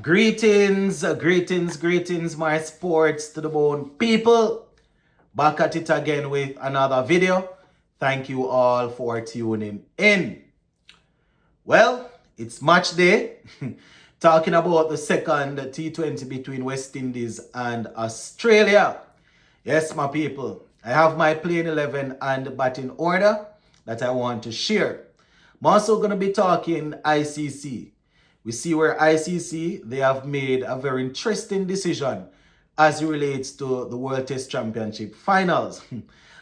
Greetings, my sports to the bone people. Back at it again with another video. Thank you all for tuning in. Well, it's match day. Talking about the second T20 between West Indies and Australia. Yes, my people, I have my playing 11 and batting order that I want to share. I'm also going to be talking ICC. We see where ICC, they have made a very interesting decision as it relates to the World Test Championship finals.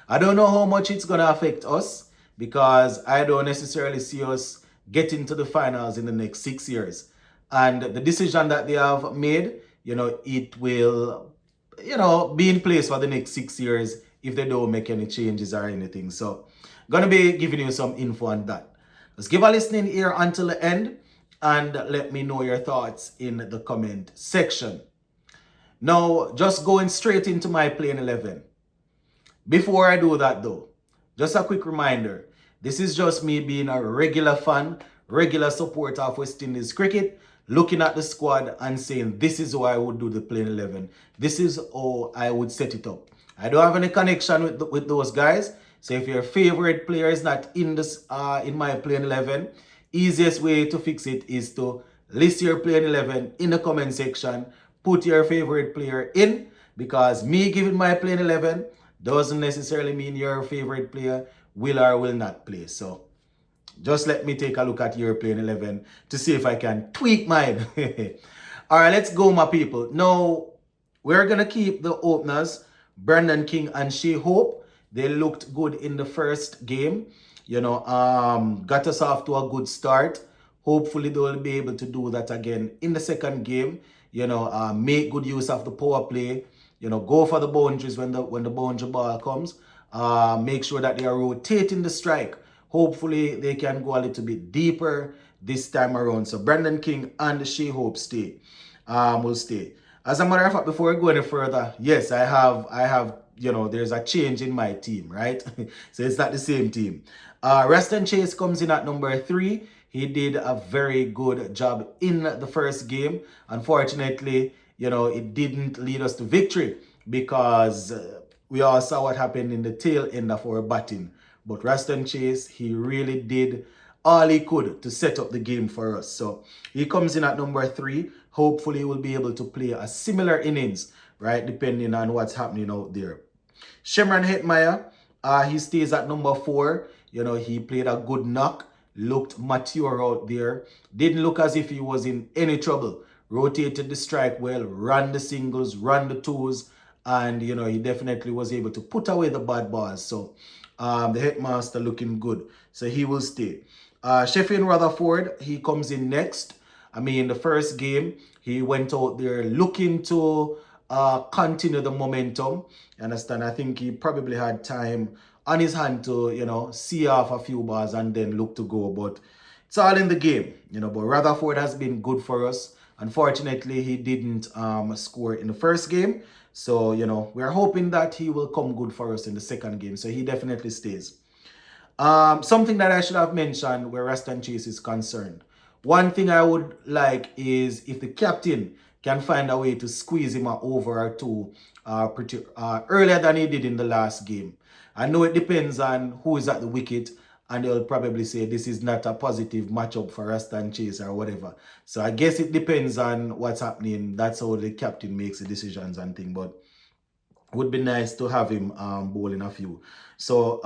I don't know how much it's going to affect us because I don't necessarily see us getting to the finals in the next 6 years. And the decision that they have made, it will, be in place for the next 6 years if they don't make any changes or anything. So, I'm going to be giving you some info on that. Let's give a listening ear until the end and let me know your thoughts in the comment section. Now, just going straight into my playing 11. Before I do that though, just a quick reminder. This is just me being a regular fan, regular supporter of West Indies cricket, looking at the squad and saying this is how I would do the playing 11. This is how I would set it up. I don't have any connection with those guys. So if your favorite player is not in this in my playing 11, easiest way to fix it is to list your playing 11 in the comment section. Put your favorite player in, because me giving my playing 11 doesn't necessarily mean your favorite player will or will not play. So just let me take a look at your playing 11 to see if I can tweak mine. All right, let's go, my people. Now, we're going to keep the openers, Brendan King and Shai Hope. They looked good in the first game. Got us off to a good start. Hopefully, they will be able to do that again in the second game. Make good use of the power play. Go for the boundaries when the boundary ball comes. Make sure that they are rotating the strike. Hopefully, they can go a little bit deeper this time around. So, Brendan King and Shai Hope will stay. As a matter of fact, before I go any further, yes, I have, there's a change in my team, right? So it's not the same team. Reston Chase comes in at number 3. He did a very good job in the first game. Unfortunately, it didn't lead us to victory because we all saw what happened in the tail end of our batting. But Reston Chase, he really did all he could to set up the game for us. So he comes in at number 3. Hopefully he will be able to play a similar innings, right? Depending on what's happening out there. Shimron Hetmeyer, he stays at number 4. He played a good knock, looked mature out there. Didn't look as if he was in any trouble. Rotated the strike well, ran the singles, ran the twos, and he definitely was able to put away the bad balls. So the headmaster looking good. So he will stay. Sheffield Rutherford, he comes in next. The first game, he went out there looking to continue the momentum. You understand? I think he probably had time on his hand to, see off a few balls and then look to go. But it's all in the game, But Rutherford has been good for us. Unfortunately, he didn't score in the first game. So, we're hoping that he will come good for us in the second game. So he definitely stays. Something that I should have mentioned where Reston Chase is concerned. One thing I would like is if the captain can find a way to squeeze him over or two earlier than he did in the last game. I know it depends on who is at the wicket, and they'll probably say this is not a positive matchup for Reston Chase or whatever. So I guess it depends on what's happening. That's how the captain makes the decisions and things. But it would be nice to have him bowling a few. So,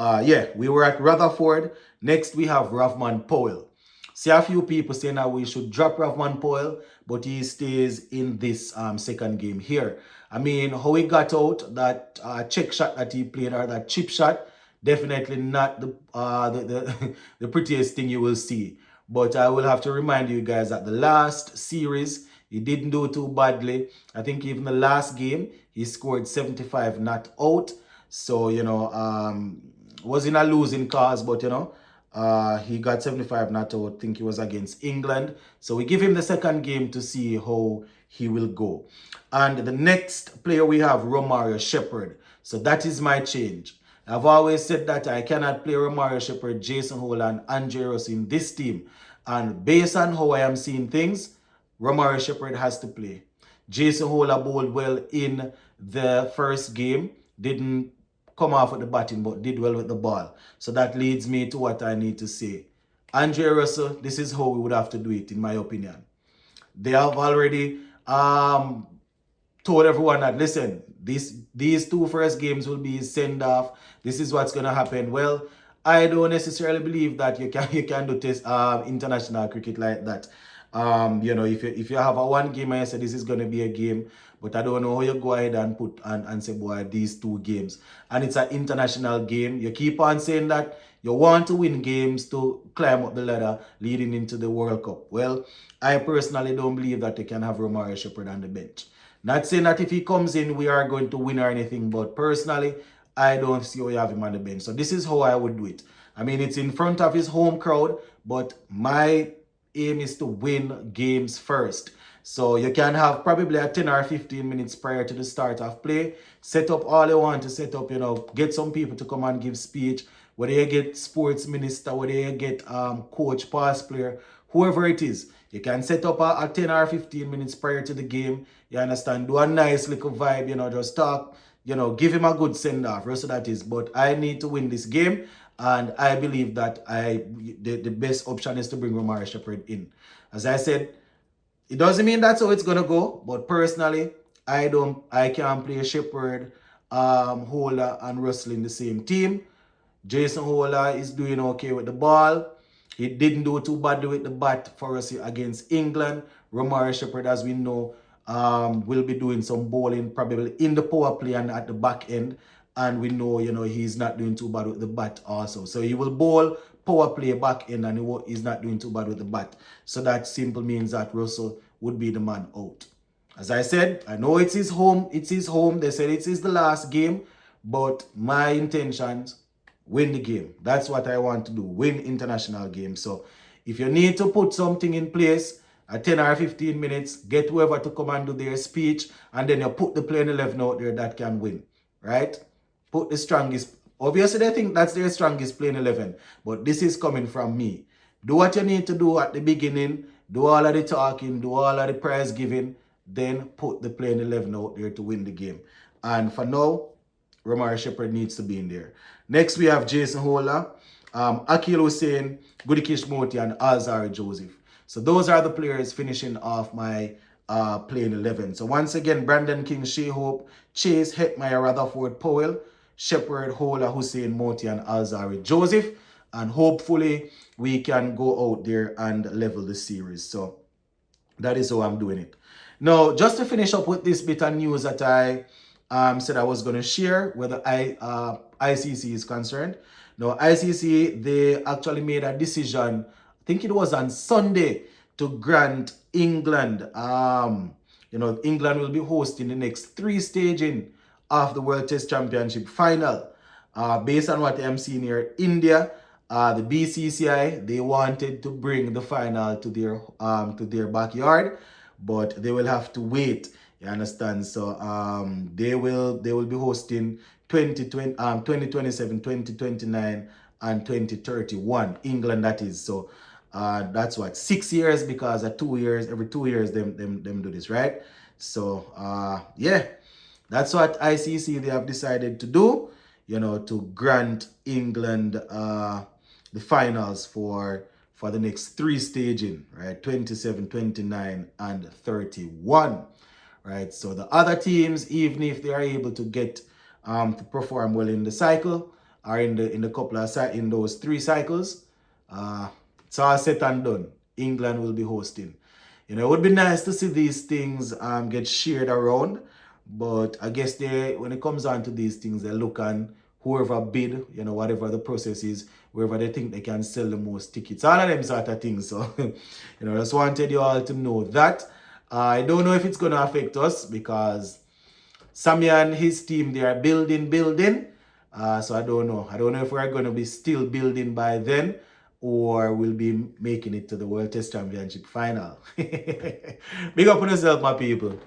we were at Rutherford. Next, we have Ravman Powell. See a few people saying that we should drop Ravman Powell, but he stays in this second game here. How he got out, that check shot that he played or that chip shot, definitely not the prettiest thing you will see. But I will have to remind you guys that the last series, he didn't do too badly. I think even the last game, he scored 75 not out. So, was in a losing cause, but, he got 75 not out. I think he was against England. So we give him the second game to see how he will go. And the next player we have, Romario Shepherd. So that is my change. I've always said that I cannot play Romario Shepherd, Jason Hole, and Andre Ross in this team. And based on how I am seeing things, Romari Shepherd has to play. Jason Hola bowled well in the first game. Didn't come off with the batting, but did well with the ball. So that leads me to what I need to say. Andre Russell, this is how we would have to do it, in my opinion. They have already told everyone that, listen, these two first games will be send off. This is what's gonna happen. Well, I don't necessarily believe that you can do test international cricket like that. You know, if you have a one game and you say this is gonna be a game, but I don't know how you go ahead and put and say, boy, these two games. And it's an international game. You keep on saying that you want to win games to climb up the ladder leading into the World Cup. Well, I personally don't believe that you can have Romari Shepherd on the bench. Not saying that if he comes in, we are going to win or anything, but personally, I don't see how you have him on the bench. So this is how I would do it. I mean, it's in front of his home crowd, but my aim is to win games first. So you can have probably a 10 or 15 minutes prior to the start of play. Set up all you want to set up, you know, get some people to come and give speech. Whether you get sports minister, whether you get coach, past player, whoever it is. You can set up a 10 or 15 minutes prior to the game. You understand? Do a nice little vibe, you know, just talk, you know, give him a good send-off, rest of that is. But I need to win this game, and I believe that the best option is to bring Romari Shepherd in. As I said, it doesn't mean that's how it's gonna go, but personally, I can't play Shepherd, Hola, and Russell in the same team. Jason Hola is doing okay with the ball. He didn't do too badly with the bat for us against England. Romari Shepherd, as we know, will be doing some bowling probably in the power play and at the back end. And we know, you know, he's not doing too bad with the bat also. So he will bowl power play back end and he's not doing too bad with the bat. So that simple means that Russell would be the man out. As I said, I know it's his home. It's his home. They said it is the last game. But my intentions, win the game. That's what I want to do, win international games. So if you need to put something in place at 10 or 15 minutes, get whoever to come and do their speech, and then you put the playing 11 out there that can win, right? Put the strongest. Obviously, they think that's their strongest playing 11, but this is coming from me. Do what you need to do at the beginning, do all of the talking, do all of the prize giving, then put the playing 11 out there to win the game. And for now, Romari Shepherd needs to be in there. Next, we have Jason Hola, Akil Hussain, Gudikish Moti, and Alzarri Joseph. So those are the players finishing off my playing 11. So once again, Brandon King, Shea Hope, Chase, Hetmeyer, Rutherford, Powell, Shepherd, Hola, Hussain, Moti, and Alzarri Joseph. And hopefully we can go out there and level the series. So that is how I'm doing it. Now, just to finish up with this bit of news that I said I was going to share where the ICC is concerned. Now, ICC, they actually made a decision, I think it was on Sunday, to grant England, you know, England will be hosting the next 3 staging of the World Test Championship final. Based on what I'm seeing here, India, the BCCI, they wanted to bring the final to their backyard, but they will have to wait. You understand? So they will be hosting 2027, 2029, and 2031. England, that is. So that's what, 6 years, because at 2 years, every 2 years them do this, right? So yeah, that's what ICC they have decided to do, you know, to grant England the finals for the next 3 staging, right? 27, 29, and 31. Right, so the other teams, even if they are able to get to perform well in the cycle or in the couple of in those 3 cycles, it's all set and done. England will be hosting. You know, it would be nice to see these things get shared around, but I guess when it comes on to these things, they look on whoever bid, you know, whatever the process is, wherever they think they can sell the most tickets, all of them sort of things. So, you know, just wanted you all to know that. I don't know if it's going to affect us because Sammy and his team, they are building. So I don't know. I don't know if we're going to be still building by then or we'll be making it to the World Test Championship final. Big up on yourself, my people.